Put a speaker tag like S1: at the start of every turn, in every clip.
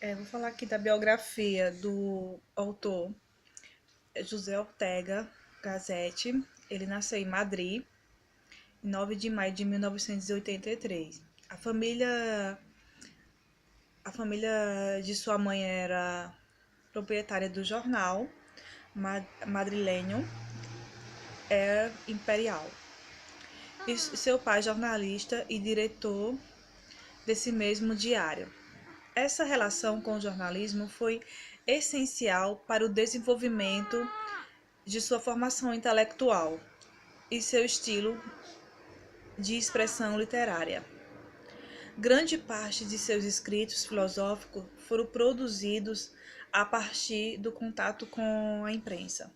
S1: Vou falar aqui da biografia do autor José Ortega Gassetti. Ele nasceu em Madrid, em 9 de maio de 1983. A família de sua mãe era proprietária do jornal madrilenho Era Imperial. E seu pai, jornalista e diretor desse mesmo diário. Essa relação com o jornalismo foi essencial para o desenvolvimento de sua formação intelectual e seu estilo de expressão literária. Grande parte de seus escritos filosóficos foram produzidos a partir do contato com a imprensa.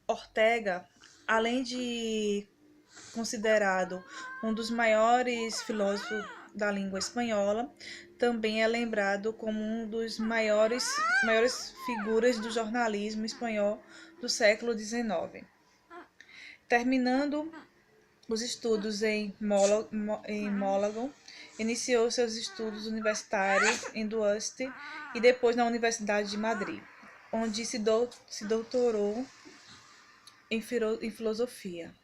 S1: Ortega, além de considerado um dos maiores filósofos da língua espanhola, também é lembrado como um dos maiores figuras do jornalismo espanhol do século XIX. Terminando os estudos em Málaga, iniciou seus estudos universitários em Duarte e depois na Universidade de Madrid, onde se doutorou em filosofia.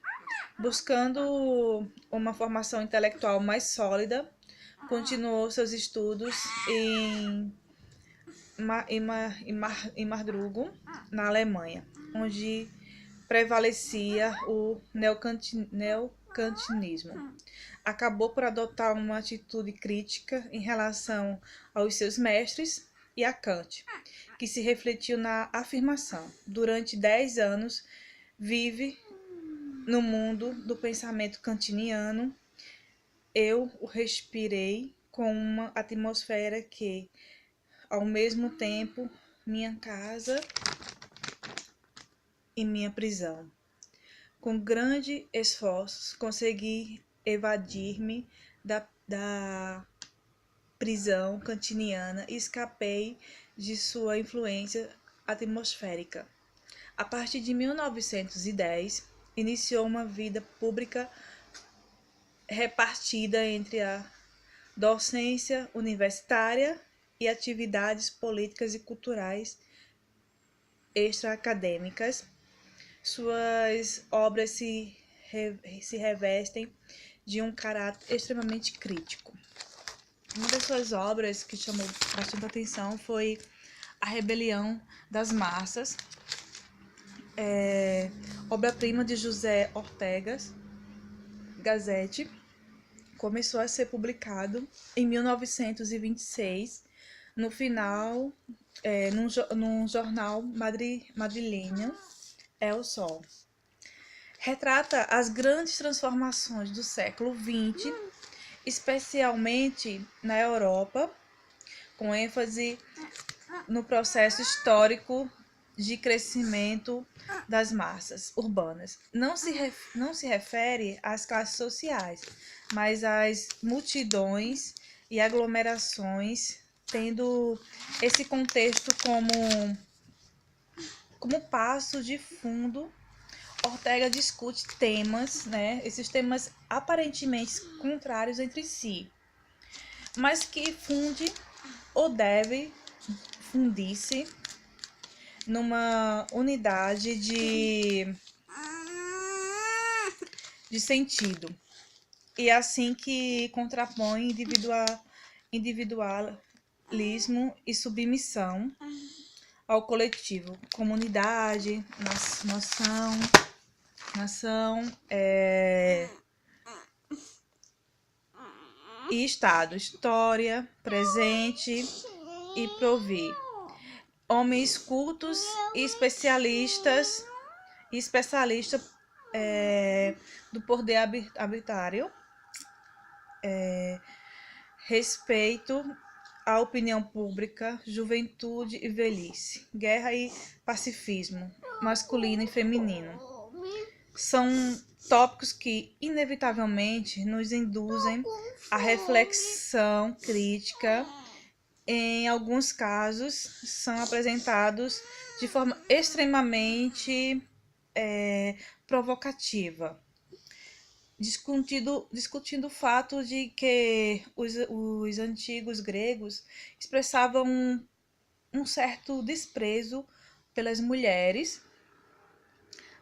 S1: Buscando uma formação intelectual mais sólida, continuou seus estudos em Marburgo, na Alemanha, onde prevalecia o neocantinismo. Acabou por adotar uma atitude crítica em relação aos seus mestres e a Kant, que se refletiu na afirmação: durante 10 anos vive no mundo do pensamento kantiniano, eu o respirei com uma atmosfera que, ao mesmo tempo, minha casa e minha prisão. Com grande esforço, consegui evadir-me da prisão kantiniana e escapei de sua influência atmosférica. A partir de 1910, iniciou uma vida pública repartida entre a docência universitária e atividades políticas e culturais extraacadêmicas. Suas obras se revestem de um caráter extremamente crítico. Uma das suas obras que chamou bastante atenção foi A Rebelião das Massas, obra-prima de José Ortega Gassetti. Começou a ser publicado em 1926, no final, num jornal madrilenho, El Sol. Retrata as grandes transformações do século XX, especialmente na Europa, com ênfase no processo histórico de crescimento das massas urbanas. Não se refere às classes sociais, mas às multidões e aglomerações, tendo esse contexto como passo de fundo. Ortega discute temas, esses temas aparentemente contrários entre si, mas que funde ou deve fundir-se numa unidade de sentido, e assim que contrapõe individualismo e submissão ao coletivo, comunidade, nação e Estado, história, presente e porvir. Homens cultos e especialistas do poder arbitrário, respeito à opinião pública, juventude e velhice, guerra e pacifismo, masculino e feminino. São tópicos que, inevitavelmente, nos induzem à reflexão crítica. Em alguns casos, são apresentados de forma extremamente provocativa. discutindo o fato de que os antigos gregos expressavam um certo desprezo pelas mulheres,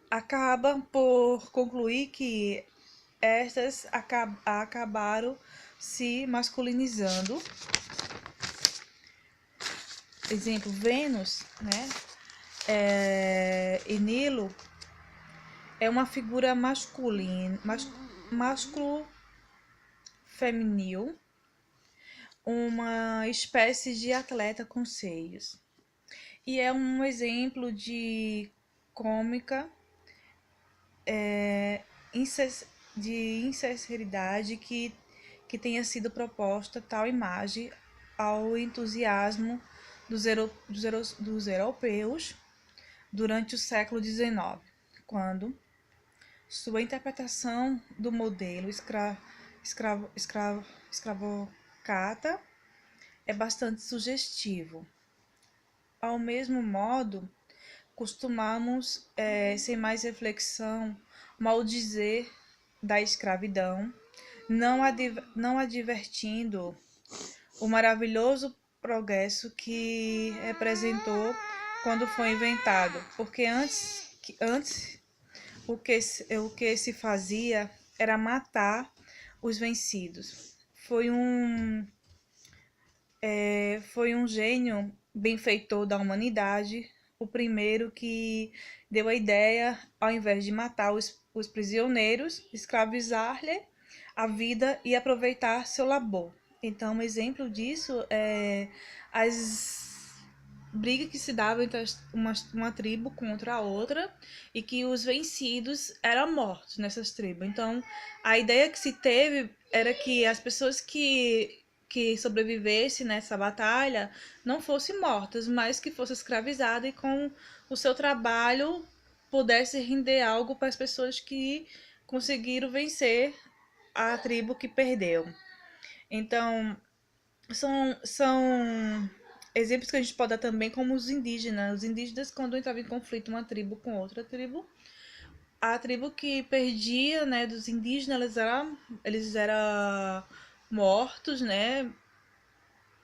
S1: acaba por concluir que estas acabaram se masculinizando. Exemplo, Vênus, né? E Nilo é uma figura masculina, másculo feminil, uma espécie de atleta com seios. E é um exemplo de cômica, de insinceridade que tenha sido proposta tal imagem ao entusiasmo dos europeus durante o século XIX, quando sua interpretação do modelo escravocrata é bastante sugestivo. Ao mesmo modo, costumamos, sem mais reflexão, maldizer da escravidão, não advertindo o maravilhoso progresso que representou quando foi inventado, porque antes o que se fazia era matar os vencidos. Foi um gênio benfeitor da humanidade, o primeiro que deu a ideia, ao invés de matar os prisioneiros, escravizar-lhe a vida e aproveitar seu labor. Então, um exemplo disso é as brigas que se davam entre uma tribo contra a outra e que os vencidos eram mortos nessas tribos. Então, a ideia que se teve era que as pessoas que sobrevivessem nessa batalha não fossem mortas, mas que fossem escravizadas e com o seu trabalho pudesse render algo para as pessoas que conseguiram vencer a tribo que perdeu. Então, são exemplos que a gente pode dar também como os indígenas. Os indígenas, quando entravam em conflito uma tribo com outra tribo, a tribo que perdia, né, dos indígenas, eles eram mortos, né,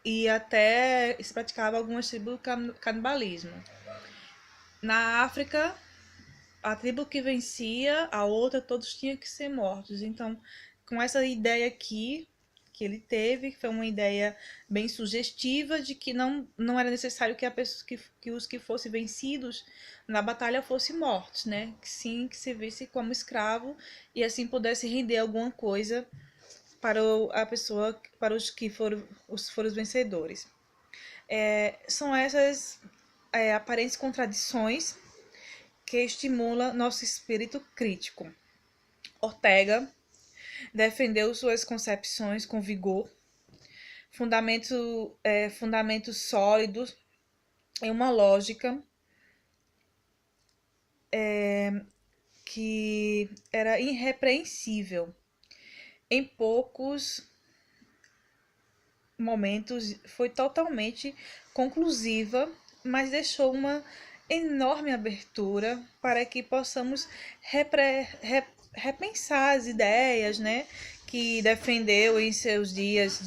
S1: e até se praticava algumas tribos canibalismo. Na África, a tribo que vencia a outra, todos tinham que ser mortos. Então, com essa ideia aqui que ele teve, que foi uma ideia bem sugestiva de que não era necessário que, que os que fossem vencidos na batalha fossem mortos, né? Que sim, que se visse como escravo e assim pudesse render alguma coisa para a pessoa, para os que foram os vencedores. São essas aparentes contradições que estimulam nosso espírito crítico. Ortega defendeu suas concepções com vigor, fundamentos sólidos em uma lógica que era irrepreensível. Em poucos momentos foi totalmente conclusiva, mas deixou uma enorme abertura para que possamos repensar as ideias, né, que defendeu em seus dias,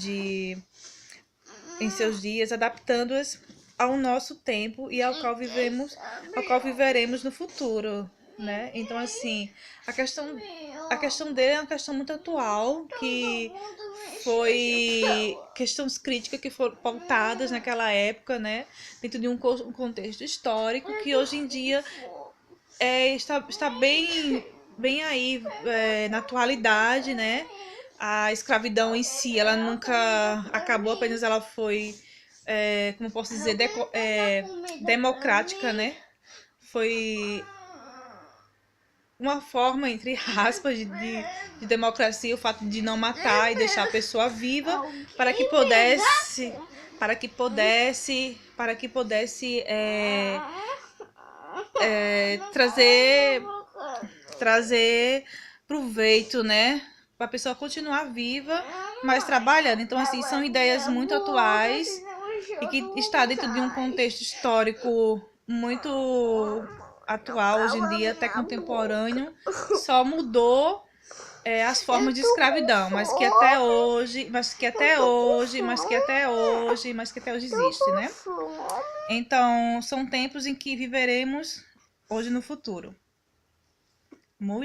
S1: adaptando-as ao nosso tempo e ao qual viveremos no futuro, né? Então, assim, a questão dele é uma questão muito atual, que foi questões críticas que foram pautadas naquela época, né, dentro de um contexto histórico que hoje em dia está bem aí na atualidade, né? A escravidão em si, ela nunca acabou, apenas ela foi, como posso dizer, democrática, né? Foi uma forma, entre aspas, de democracia, o fato de não matar e deixar a pessoa viva para que pudesse trazer proveito, né, para a pessoa continuar viva, mas trabalhando. Então, assim, são ideias muito atuais e que está dentro de um contexto histórico muito atual hoje em dia, até contemporâneo. Só mudou as formas de escravidão, mas que até hoje, existe, né? Então, são tempos em que viveremos hoje no futuro. Muito